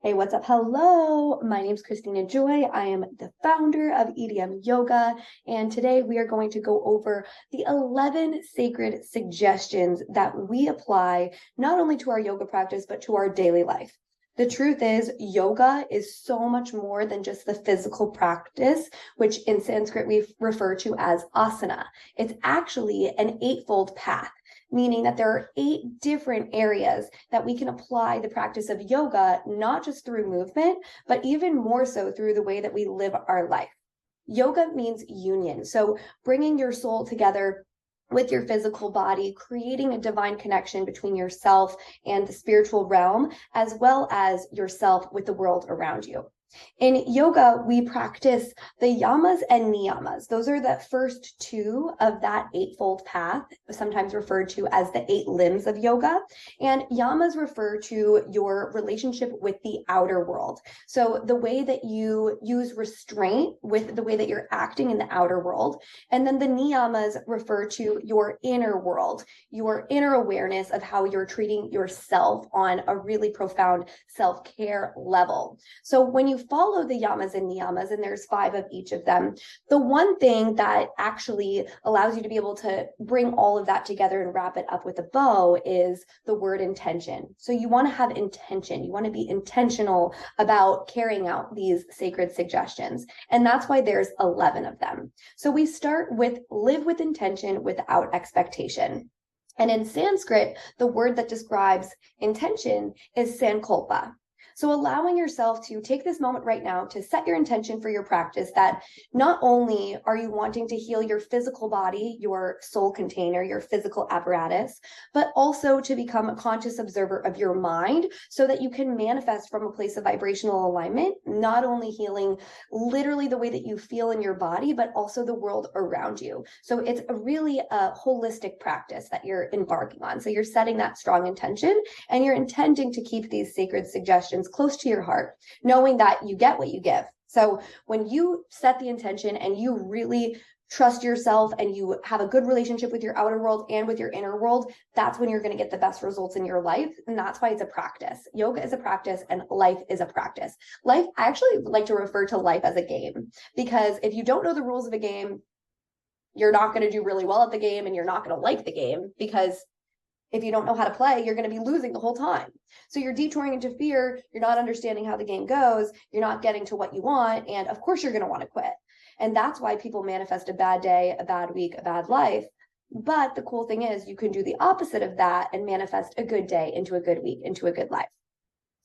Hey, what's up? Hello, my name is Christina Joy. I am the founder of EDM Yoga, and today we are going to go over the 11 sacred suggestions that we apply not only to our yoga practice, but to our daily life. The truth is, yoga is so much more than just the physical practice, which in Sanskrit we refer to as asana. It's actually an eightfold path, meaning that there are 8 different areas that we can apply the practice of yoga, not just through movement, but even more so through the way that we live our life. Yoga means union. So bringing your soul together with your physical body, creating a divine connection between yourself and the spiritual realm, as well as yourself with the world around you. In yoga, we practice the yamas and niyamas. Those are the first 2 of that eightfold path, sometimes referred to as the 8 limbs of yoga. And yamas refer to your relationship with the outer world. So the way that you use restraint with the way that you're acting in the outer world. And then the niyamas refer to your inner world, your inner awareness of how you're treating yourself on a really profound self-care level. So when you follow the yamas and niyamas, and there's 5 of each of them, the one thing that actually allows you to be able to bring all of that together and wrap it up with a bow is the word intention. So you want to have intention. You want to be intentional about carrying out these sacred suggestions. And that's why there's 11 of them. So we start with live with intention without expectation. And in Sanskrit, the word that describes intention is Sankalpa. So allowing yourself to take this moment right now to set your intention for your practice, that not only are you wanting to heal your physical body, your soul container, your physical apparatus, but also to become a conscious observer of your mind so that you can manifest from a place of vibrational alignment, not only healing literally the way that you feel in your body, but also the world around you. So it's really a holistic practice that you're embarking on. So you're setting that strong intention and you're intending to keep these sacred suggestions close to your heart, knowing that you get what you give. So when you set the intention and you really trust yourself and you have a good relationship with your outer world and with your inner world, that's when you're going to get the best results in your life. And that's why it's a practice. Yoga is a practice and life is a practice. Life, I actually like to refer to life as a game, because if you don't know the rules of a game, you're not going to do really well at the game and you're not going to like the game, because if you don't know how to play, you're going to be losing the whole time. So you're detouring into fear. You're not understanding how the game goes. You're not getting to what you want. And of course, you're going to want to quit. And that's why people manifest a bad day, a bad week, a bad life. But the cool thing is you can do the opposite of that and manifest a good day into a good week, into a good life.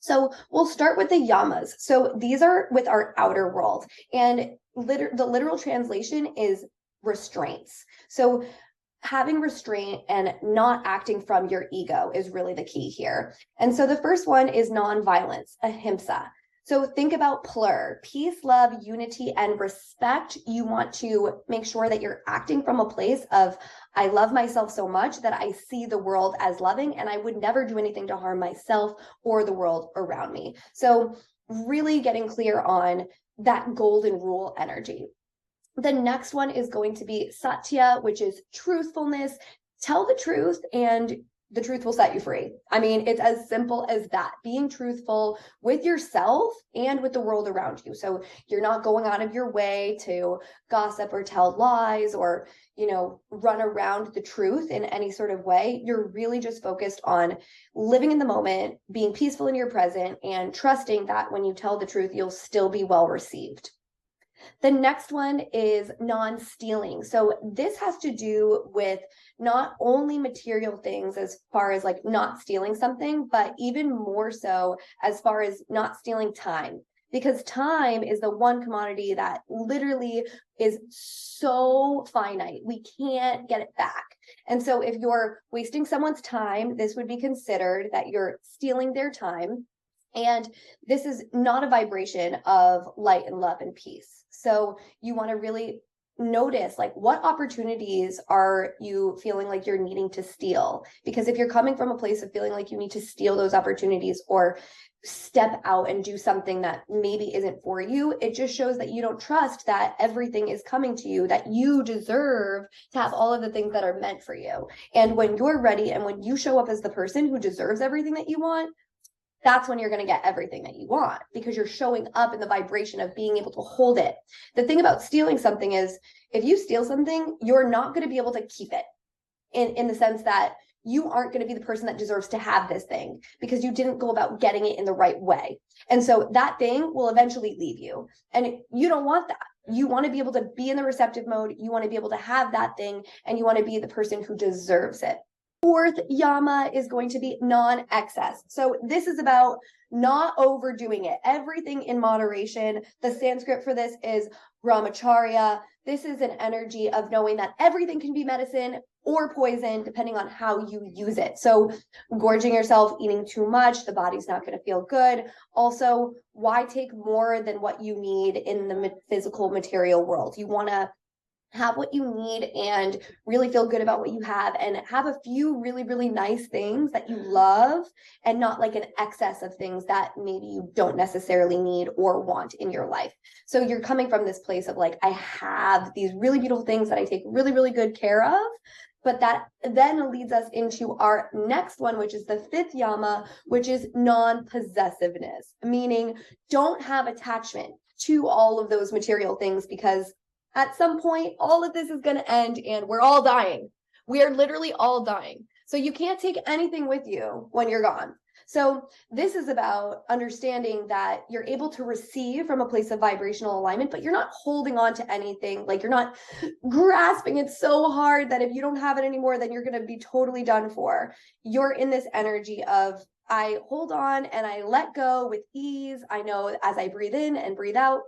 So we'll start with the yamas. So these are with our outer world. And the literal translation is restraints. So having restraint and not acting from your ego is really the key here. And so the first one is nonviolence, ahimsa. So think about plur, peace, love, unity, and respect. You want to make sure that you're acting from a place of, I love myself so much that I see the world as loving, and I would never do anything to harm myself or the world around me. So really getting clear on that golden rule energy. The next one is going to be Satya, which is truthfulness. Tell the truth and the truth will set you free. I mean, it's as simple as that. Being truthful with yourself and with the world around you. So you're not going out of your way to gossip or tell lies or, run around the truth in any sort of way. You're really just focused on living in the moment, being peaceful in your present, and trusting that when you tell the truth, you'll still be well received. The next one is non-stealing. So this has to do with not only material things as far as like not stealing something, but even more so as far as not stealing time. Because time is the one commodity that literally is so finite. We can't get it back. And so if you're wasting someone's time, this would be considered that you're stealing their time. And this is not a vibration of light and love and peace. So you want to really notice, like, what opportunities are you feeling like you're needing to steal? Because if you're coming from a place of feeling like you need to steal those opportunities or step out and do something that maybe isn't for you, it just shows that you don't trust that everything is coming to you, that you deserve to have all of the things that are meant for you. And when you're ready and when you show up as the person who deserves everything that you want, that's when you're going to get everything that you want, because you're showing up in the vibration of being able to hold it. The thing about stealing something is, if you steal something, you're not going to be able to keep it, in the sense that you aren't going to be the person that deserves to have this thing because you didn't go about getting it in the right way. And so that thing will eventually leave you. And you don't want that. You want to be able to be in the receptive mode. You want to be able to have that thing, and you want to be the person who deserves it. Fourth yama is going to be non-excess. So this is about not overdoing it. Everything in moderation. The Sanskrit for this is Brahmacharya. This is an energy of knowing that everything can be medicine or poison, depending on how you use it. So gorging yourself, eating too much, the body's not going to feel good. Also, why take more than what you need in the physical material world? You want to have what you need and really feel good about what you have, and have a few really, really nice things that you love, and not like an excess of things that maybe you don't necessarily need or want in your life. So you're coming from this place of like, I have these really beautiful things that I take really, really good care of. But that then leads us into our next one, which is the fifth yama, which is non-possessiveness, meaning don't have attachment to all of those material things, because at some point, all of this is going to end and we're all dying. We are literally all dying. So you can't take anything with you when you're gone. So this is about understanding that you're able to receive from a place of vibrational alignment, but you're not holding on to anything. Like, you're not grasping it so hard that if you don't have it anymore, then you're going to be totally done for. You're in this energy of, I hold on and I let go with ease. I know as I breathe in and breathe out,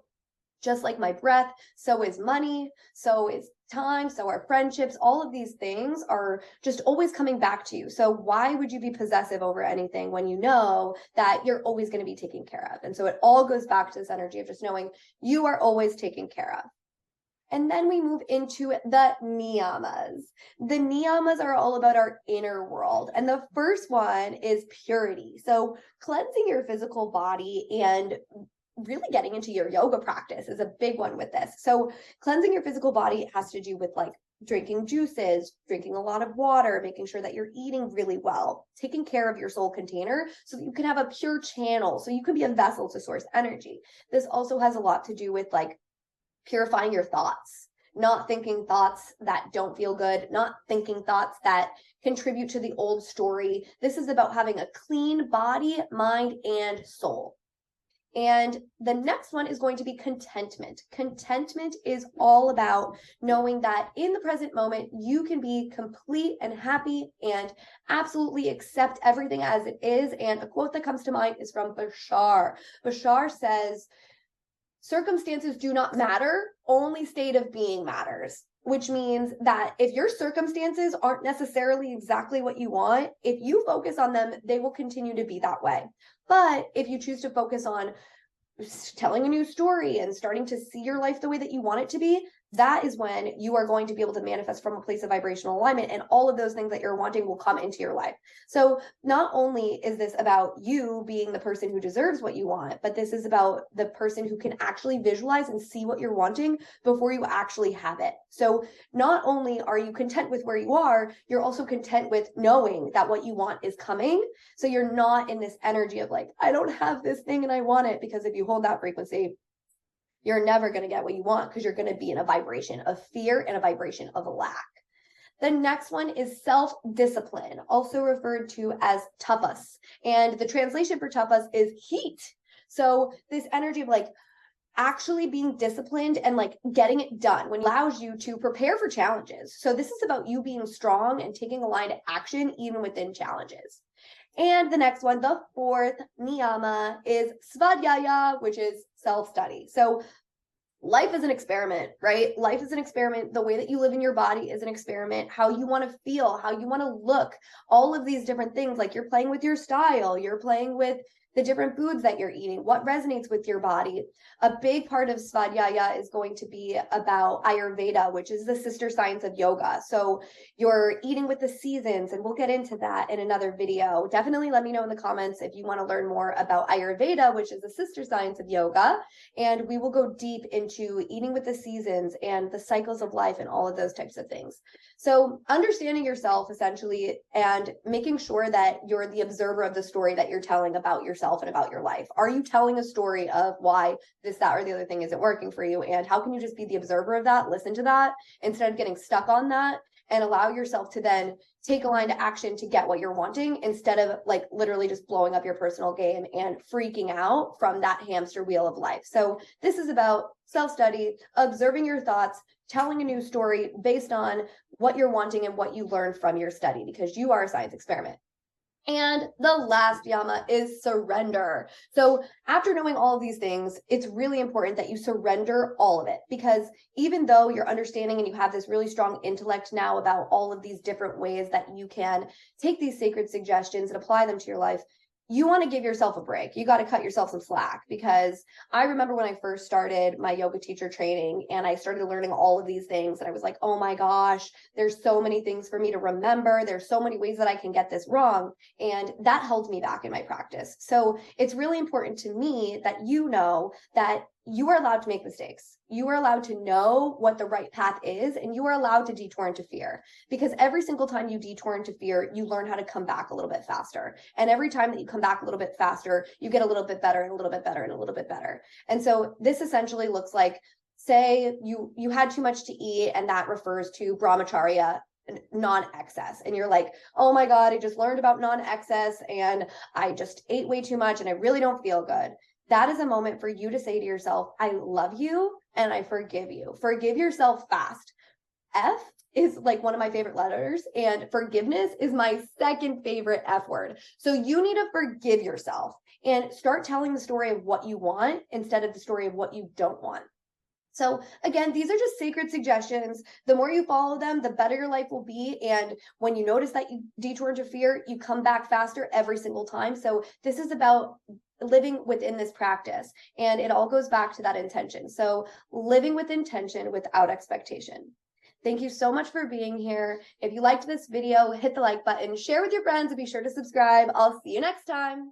just like my breath, so is money, so is time, so are friendships. All of these things are just always coming back to you. So why would you be possessive over anything when you know that you're always going to be taken care of? And so it all goes back to this energy of just knowing you are always taken care of. And then we move into the niyamas. The niyamas are all about our inner world. And the first one is purity. So cleansing your physical body and really getting into your yoga practice is a big one with this. So cleansing your physical body has to do with like drinking juices, drinking a lot of water, making sure that you're eating really well, taking care of your soul container so that you can have a pure channel, so you can be a vessel to source energy. This also has a lot to do with like purifying your thoughts, not thinking thoughts that don't feel good, not thinking thoughts that contribute to the old story. This is about having a clean body, mind, and soul. And the next one is going to be contentment. Contentment is all about knowing that in the present moment, you can be complete and happy and absolutely accept everything as it is. And a quote that comes to mind is from Bashar. Bashar says, circumstances do not matter, only state of being matters. Which means that if your circumstances aren't necessarily exactly what you want, if you focus on them, they will continue to be that way. But if you choose to focus on telling a new story and starting to see your life the way that you want it to be, that is when you are going to be able to manifest from a place of vibrational alignment, and all of those things that you're wanting will come into your life. So not only is this about you being the person who deserves what you want, but this is about the person who can actually visualize and see what you're wanting before you actually have it. So not only are you content with where you are, you're also content with knowing that what you want is coming. So you're not in this energy of like, I don't have this thing and I want it, because if you hold that frequency, you're never going to get what you want, because you're going to be in a vibration of fear and a vibration of lack. The next one is self-discipline, also referred to as tapas. And the translation for tapas is heat. So this energy of like actually being disciplined and like getting it done, when it allows you to prepare for challenges. So this is about you being strong and taking aligned action even within challenges. And the next one, the fourth niyama, is Svadhyaya, which is self-study. So life is an experiment, right? Life is an experiment. The way that you live in your body is an experiment. How you want to feel, how you want to look, all of these different things. Like, you're playing with your style, you're playing with the different foods that you're eating, what resonates with your body. A big part of Svadhyaya is going to be about Ayurveda, which is the sister science of yoga. So you're eating with the seasons, and we'll get into that in another video. Definitely let me know in the comments if you want to learn more about Ayurveda, which is the sister science of yoga. And we will go deep into eating with the seasons and the cycles of life and all of those types of things. So understanding yourself essentially, and making sure that you're the observer of the story that you're telling about yourself. yourself and about your life? Are you telling a story of why this, that, or the other thing isn't working for you? And how can you just be the observer of that, listen to that, instead of getting stuck on that, and allow yourself to then take aligned action to get what you're wanting, instead of like literally just blowing up your personal game and freaking out from that hamster wheel of life. So this is about self-study, observing your thoughts, telling a new story based on what you're wanting and what you learned from your study, because you are a science experiment. And the last yama is surrender. So after knowing all of these things, it's really important that you surrender all of it, because even though you're understanding and you have this really strong intellect now about all of these different ways that you can take these sacred suggestions and apply them to your life, you want to give yourself a break. You got to cut yourself some slack, because I remember when I first started my yoga teacher training and I started learning all of these things, and I was like, oh my gosh, there's so many things for me to remember. There's so many ways that I can get this wrong. And that held me back in my practice. So it's really important to me that you know that you are allowed to make mistakes. You are allowed to know what the right path is, and you are allowed to detour into fear, because every single time you detour into fear, you learn how to come back a little bit faster. And every time that you come back a little bit faster, you get a little bit better and a little bit better and a little bit better. And so this essentially looks like, say you had too much to eat, and that refers to Brahmacharya, non-excess, and you're like, oh my God, I just learned about non-excess and I just ate way too much and I really don't feel good. That is a moment for you to say to yourself, I love you and I forgive you. Forgive yourself fast. F is like one of my favorite letters, and forgiveness is my second favorite F word. So you need to forgive yourself and start telling the story of what you want instead of the story of what you don't want. So again, these are just sacred suggestions. The more you follow them, the better your life will be. And when you notice that you detour into fear, you come back faster every single time. So this is about living within this practice. And it all goes back to that intention. So living with intention without expectation. Thank you so much for being here. If you liked this video, hit the like button, share with your friends, and be sure to subscribe. I'll see you next time.